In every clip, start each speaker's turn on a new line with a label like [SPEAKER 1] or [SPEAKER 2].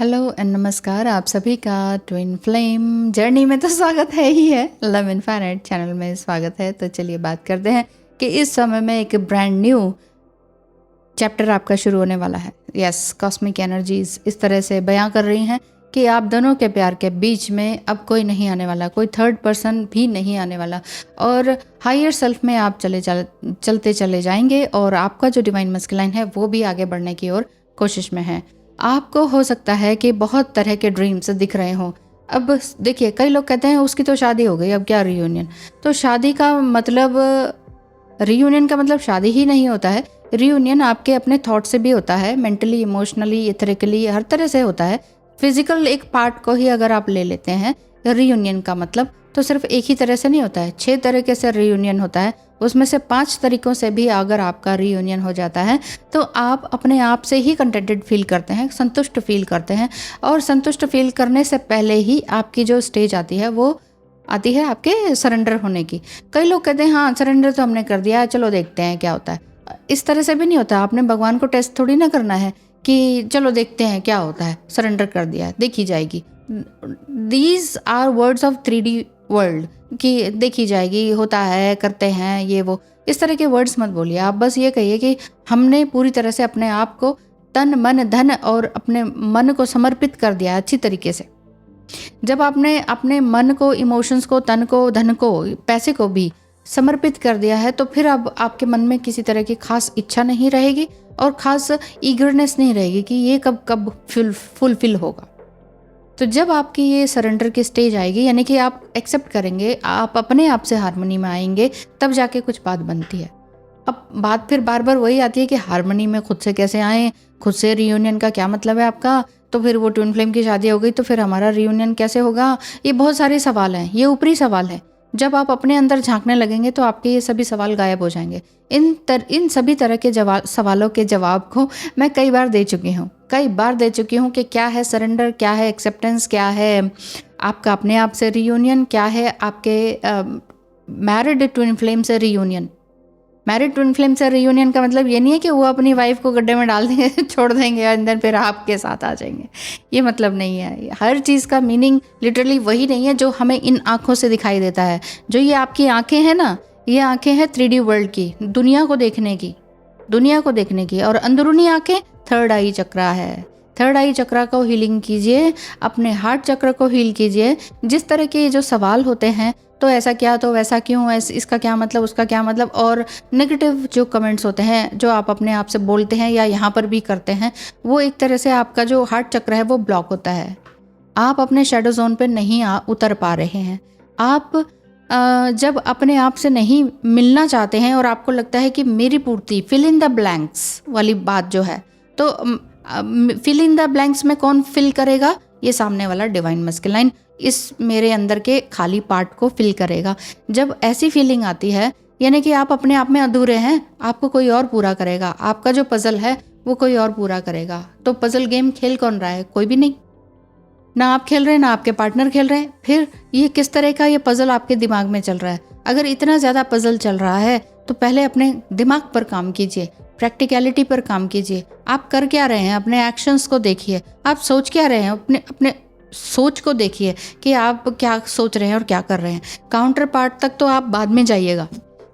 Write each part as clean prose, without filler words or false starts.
[SPEAKER 1] Hello and नमस्कार आप सभी का ट्विन फ्लेम जर्नी में तो स्वागत है ही है। लव इनफिनिट चैनल में स्वागत है। तो चलिए बात करते हैं कि इस समय में एक ब्रांड न्यू चैप्टर आपका शुरू होने वाला है। यस, कॉस्मिक एनर्जीज इस तरह से बयां कर रही हैं कि आप दोनों के प्यार के बीच में अब कोई नहीं आने वाला, कोई थर्ड पर्सन भी नहीं आने वाला और हायर सेल्फ में आप चलते चले जाएंगे और आपका जो डिवाइन मस्कुलाइन है वो भी आगे बढ़ने की ओर कोशिश में है। आपको हो सकता है कि बहुत तरह के ड्रीम्स दिख रहे हों। अब देखिए, कई लोग कहते हैं उसकी तो शादी हो गई, अब क्या रियूनियन। तो शादी का मतलब, रियूनियन का मतलब शादी ही नहीं होता है। रियूनियन आपके अपने थॉट से भी होता है, मेंटली, इमोशनली, इथरिकली, हर तरह से होता है। फिजिकल एक पार्ट को ही अगर आप ले लेते हैं रियूनियन का मतलब, तो सिर्फ एक ही तरह से नहीं होता है, 6 तरीके से रियूनियन होता है। उसमें से 5 तरीकों से भी अगर आपका रियूनियन हो जाता है तो आप अपने आप से ही कंटेंटेड फील करते हैं, संतुष्ट फील करते हैं। और संतुष्ट फील करने से पहले ही आपकी जो स्टेज आती है वो आती है आपके सरेंडर होने की। कई लोग कहते हैं हाँ सरेंडर तो हमने कर दिया, चलो देखते हैं क्या होता है। इस तरह से भी नहीं होता। आपने भगवान को टेस्ट थोड़ी ना करना है कि चलो देखते हैं क्या होता है, सरेंडर कर दिया देखी जाएगी। These are words of 3D world कि देखी जाएगी, होता है, करते हैं, ये वो। इस तरह के वर्ड्स मत बोलिए। आप बस ये कहिए कि हमने पूरी तरह से अपने आप को तन मन धन और अपने मन को समर्पित कर दिया अच्छी तरीके से। जब आपने अपने मन को, इमोशंस को, तन को, धन को, पैसे को भी समर्पित कर दिया है तो फिर अब आपके मन में किसी तरह की खास इच्छा नहीं रहेगी और खास ईगरनेस नहीं रहेगी कि ये कब कब फुलफिल होगा। तो जब आपकी ये सरेंडर की स्टेज आएगी, यानी कि आप एक्सेप्ट करेंगे, आप अपने आप से हार्मनी में आएंगे, तब जाके कुछ बात बनती है। अब बात फिर बार बार वही आती है कि हार्मनी में खुद से कैसे आए, खुद से रियूनियन का क्या मतलब है आपका। तो फिर वो ट्विन फ्लेम की शादी हो गई तो फिर हमारा रियूनियन कैसे होगा। ये बहुत सारे सवाल हैं, ये ऊपरी सवाल है। जब आप अपने अंदर झांकने लगेंगे तो आपके ये सभी सवाल गायब हो जाएंगे। इन सभी तरह के सवालों के जवाब को मैं कई बार दे चुकी हूँ कि क्या है सरेंडर, क्या है एक्सेप्टेंस, क्या है आपका अपने आप से रियूनियन, क्या है आपके मैरिड ट्विन फ्लेम से रियूनियन। मैरिड ट्विन फ्लेम से रियूनियन का मतलब ये नहीं है कि वो अपनी वाइफ को गड्ढे में डाल देंगे छोड़ देंगे और अंदर फिर आपके साथ आ जाएंगे, ये मतलब नहीं है। हर चीज़ का मीनिंग लिटरली वही नहीं है जो हमें इन आँखों से दिखाई देता है। जो ये आपकी आँखें हैं ना, ये आँखें हैं 3D वर्ल्ड की, दुनिया को देखने की। और अंदरूनी आँखें थर्ड आई चक्रा है। थर्ड आई चक्रा को हीलिंग कीजिए, अपने हार्ट चक्र को हील कीजिए। जिस तरह के जो सवाल होते हैं, तो ऐसा क्या, तो वैसा क्यों, इसका क्या मतलब, उसका क्या मतलब, और नेगेटिव जो कमेंट्स होते हैं जो आप अपने आप से बोलते हैं या यहाँ पर भी करते हैं, वो एक तरह से आपका जो हार्ट चक्र है वो ब्लॉक होता है। आप अपने शेडो जोन पे नहीं उतर पा रहे हैं। आप जब अपने आप से नहीं मिलना चाहते हैं और आपको लगता है कि मेरी पूर्ति, फिल इन द ब्लैंक्स वाली बात जो है, तो फिल इन द ब्लैंक्स में कौन फिल करेगा? ये सामने वाला डिवाइन मस्कुलाइन इस मेरे अंदर के खाली पार्ट को फिल करेगा। जब ऐसी फीलिंग आती है, यानी कि आप अपने आप में अधूरे हैं, आपको कोई और पूरा करेगा। आपका जो पजल है वो कोई और पूरा करेगा। तो पजल गेम खेल कौन रहा है? कोई भी नहीं। ना आप खेल रहे हैं, ना आपके पार्टनर खेल रहे हैं। फिर ये किस तरह का ये पजल आपके दिमाग में चल रहा है? अगर इतना ज़्यादा पजल चल रहा है तो पहले अपने दिमाग पर काम कीजिए, प्रैक्टिकलिटी पर काम कीजिए। आप कर क्या रहे हैं, अपने एक्शंस को देखिए। आप सोच क्या रहे हैं, अपने सोच को देखिए कि आप क्या सोच रहे हैं और क्या कर रहे हैं। काउंटर पार्ट तक तो आप बाद में जाइएगा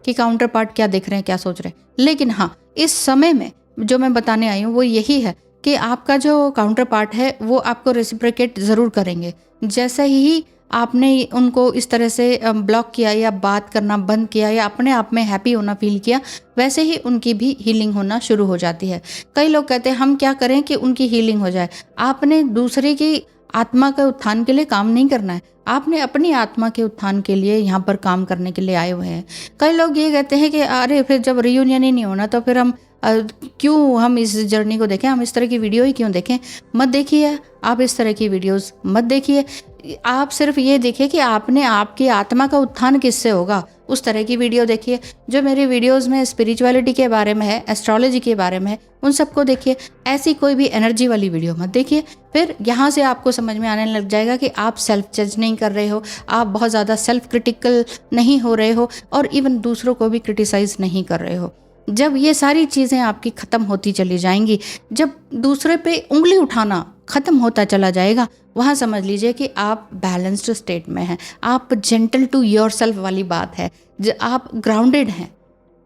[SPEAKER 1] कि काउंटर पार्ट क्या देख रहे हैं, क्या सोच रहे हैं। लेकिन हाँ, इस समय में जो मैं बताने आई हूँ वो यही है कि आपका जो काउंटर पार्ट है वो आपको रेसिप्रोकेट ज़रूर करेंगे। जैसे ही आपने उनको इस तरह से ब्लॉक किया या बात करना बंद किया या अपने आप में हैप्पी होना फील किया, वैसे ही उनकी भी हीलिंग होना शुरू हो जाती है। कई लोग कहते हैं हम क्या करें कि उनकी हीलिंग हो जाए। आपने दूसरे की आत्मा के उत्थान के लिए काम नहीं करना है, आपने अपनी आत्मा के उत्थान के लिए यहाँ पर काम करने के लिए आए हुए हैं। कई लोग ये कहते हैं कि अरे फिर जब रियूनियन ही नहीं होना तो फिर हम क्यों हम इस जर्नी को देखें, हम इस तरह की वीडियो ही क्यों देखें। मत देखिए, आप इस तरह की वीडियोस मत देखिए। आप सिर्फ ये देखिए कि आपने आपकी आत्मा का उत्थान किससे होगा, उस तरह की वीडियो देखिए। जो मेरी वीडियोस में स्पिरिचुअलिटी के बारे में है, एस्ट्रोलॉजी के बारे में है, उन सबको देखिए। ऐसी कोई भी एनर्जी वाली वीडियो मत देखिए। फिर यहाँ से आपको समझ में आने लग जाएगा कि आप सेल्फ जज नहीं कर रहे हो, आप बहुत ज़्यादा सेल्फ क्रिटिकल नहीं हो रहे हो और इवन दूसरों को भी क्रिटिसाइज नहीं कर रहे हो। जब ये सारी चीज़ें आपकी ख़त्म होती चली जाएंगी, जब दूसरे पे उंगली उठाना ख़त्म होता चला जाएगा, वहाँ समझ लीजिए कि आप बैलेंस्ड स्टेट में हैं, आप जेंटल टू योरसेल्फ वाली बात है, आप ग्राउंडेड हैं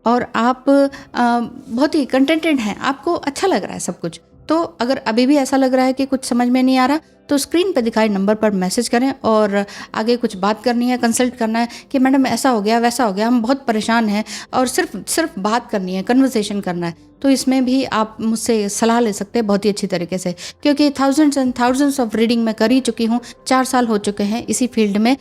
[SPEAKER 1] और आप बहुत ही कंटेंटेड हैं, आपको अच्छा लग रहा है सब कुछ। तो अगर अभी भी ऐसा लग रहा है कि कुछ समझ में नहीं आ रहा, तो स्क्रीन पर दिखाए नंबर पर मैसेज करें और आगे कुछ बात करनी है, कंसल्ट करना है कि मैडम ऐसा हो गया, वैसा हो गया, हम बहुत परेशान हैं, और सिर्फ बात करनी है, कन्वर्सेशन करना है, तो इसमें भी आप मुझसे सलाह ले सकते हैं बहुत ही अच्छी तरीके से, क्योंकि thousands and thousands of reading मैं कर ही चुकी हूँ। 4 साल हो चुके हैं इसी फील्ड में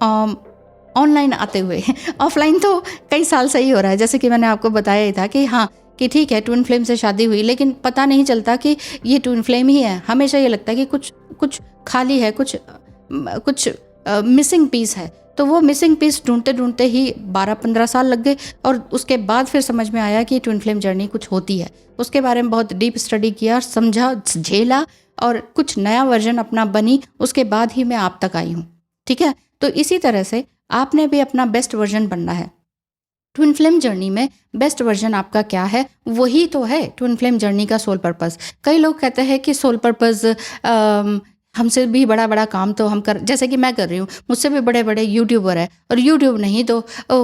[SPEAKER 1] ऑनलाइन आते हुए। ऑफलाइन तो कई साल से ही हो रहा है, जैसे कि मैंने आपको बताया ही था कि हाँ कि ठीक है ट्विन फ्लेम से शादी हुई, लेकिन पता नहीं चलता कि ये ट्विन फ्लेम ही है। हमेशा ये लगता है कि कुछ खाली है, कुछ मिसिंग पीस है। तो वो मिसिंग पीस ढूंढते ढूंढते ही 12-15 साल लग गए, और उसके बाद फिर समझ में आया कि ट्विन फ्लेम जर्नी कुछ होती है। उसके बारे में बहुत डीप स्टडी किया, समझा, झेला, और कुछ नया वर्जन अपना बनी, उसके बाद ही मैं आप तक आई हूँ। ठीक है, तो इसी तरह से आपने भी अपना बेस्ट वर्जन बनना है। ट्विन फ्लेम जर्नी में बेस्ट वर्जन आपका क्या है, वही तो है ट्विन फ्लेम जर्नी का सोल पर्पस। कई लोग कहते हैं कि सोल पर्पस हमसे भी बड़ा बड़ा काम तो हम कर, जैसे कि मैं कर रही हूँ, मुझसे भी बड़े बड़े यूट्यूबर हैं, और यूट्यूब नहीं तो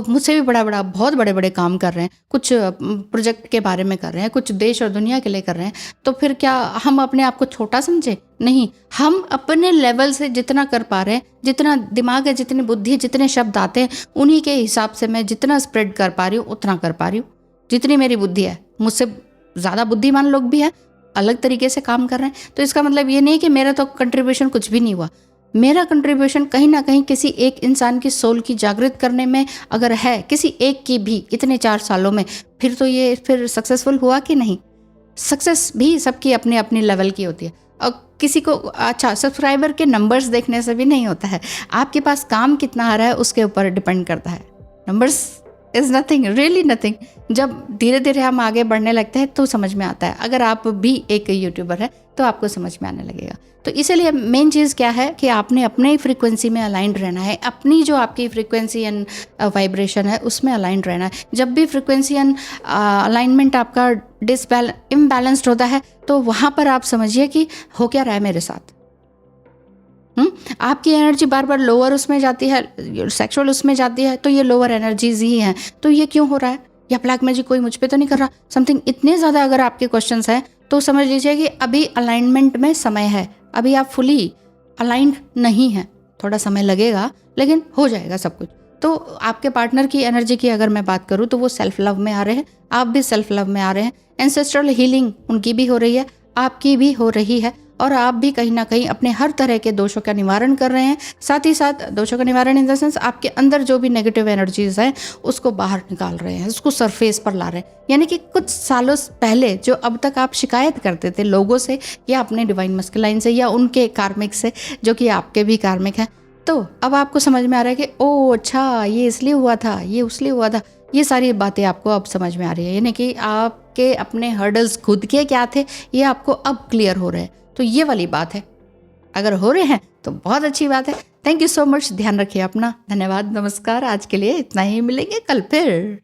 [SPEAKER 1] मुझसे भी बहुत बड़े बड़े काम कर रहे हैं, कुछ प्रोजेक्ट के बारे में कर रहे हैं, कुछ देश और दुनिया के लिए कर रहे हैं। तो फिर क्या हम अपने आप को छोटा समझे? नहीं, हम अपने लेवल से जितना कर पा रहे हैं, जितना दिमाग है, जितनी बुद्धि है, जितने शब्द आते हैं, उन्हीं के हिसाब से मैं जितना स्प्रेड कर पा रही हूँ उतना कर पा रही हूँ। जितनी मेरी बुद्धि है, मुझसे ज़्यादा बुद्धिमान लोग भी हैं, अलग तरीके से काम कर रहे हैं। तो इसका मतलब ये नहीं कि मेरा तो कंट्रीब्यूशन कुछ भी नहीं हुआ। मेरा कंट्रीब्यूशन कहीं ना कहीं किसी एक इंसान की सोल की जागृत करने में अगर है, किसी एक की भी इतने 4 सालों में, फिर तो ये फिर सक्सेसफुल हुआ कि नहीं। सक्सेस भी सबकी अपनी अपनी लेवल की होती है, और किसी को अच्छा सब्सक्राइबर के नंबर्स देखने से भी नहीं होता है। आपके पास काम कितना आ रहा है उसके ऊपर डिपेंड करता है। Numbers is nothing, really nothing. जब धीरे धीरे हम आगे बढ़ने लगते हैं तो समझ में आता है। अगर आप भी एक यूट्यूबर है तो आपको समझ में आने लगेगा। तो इसीलिए मेन चीज़ क्या है कि आपने अपने फ्रीक्वेंसी में अलाइंड रहना है, अपनी जो आपकी फ्रीक्वेंसी एंड वाइब्रेशन है उसमें अलाइंड रहना है। जब भी फ्रीक्वेंसी एंड अलाइनमेंट आपका इम्बैलेंस्ड होता है, तो वहाँ पर आप समझिए कि हो क्या रहा है मेरे साथ। आपकी एनर्जी बार बार लोअर उसमें जाती है, सेक्सुअल उसमें जाती है, तो ये लोअर एनर्जीज ही हैं। तो ये क्यों हो रहा है? या ब्लैक मैजिक कोई मुझ पे तो नहीं कर रहा? समथिंग इतने ज़्यादा अगर आपके क्वेश्चंस हैं तो समझ लीजिए कि अभी अलाइनमेंट में समय है, अभी आप फुली अलाइंड नहीं हैं। थोड़ा समय लगेगा लेकिन हो जाएगा सब कुछ। तो आपके पार्टनर की एनर्जी की अगर मैं बात करूँ तो वो सेल्फ लव में आ रहे हैं, आप भी सेल्फ लव में आ रहे हैं। एंसेस्ट्रल हीलिंग उनकी भी हो रही है, आपकी भी हो रही है, और आप भी कहीं ना कहीं अपने हर तरह के दोषों का निवारण कर रहे हैं। साथ ही साथ दोषों का निवारण इन द सेंस आपके अंदर जो भी नेगेटिव एनर्जीज हैं उसको बाहर निकाल रहे हैं, उसको सरफेस पर ला रहे हैं। यानी कि कुछ सालों पहले जो अब तक आप शिकायत करते थे लोगों से या अपने डिवाइन मस्कुलाइन से या उनके कार्मिक से, जो कि आपके भी कार्मिक हैं, तो अब आपको समझ में आ रहा है कि ओ अच्छा ये इसलिए हुआ था, ये उसलिए हुआ था। ये सारी बातें आपको अब समझ में आ रही है, यानी कि आपके अपने हर्डल्स खुद के क्या थे ये आपको अब क्लियर हो रहे हैं। तो ये वाली बात है, अगर हो रहे हैं तो बहुत अच्छी बात है। थैंक यू सो मच, ध्यान रखिए अपना। धन्यवाद, नमस्कार। आज के लिए इतना ही, मिलेंगे कल फिर।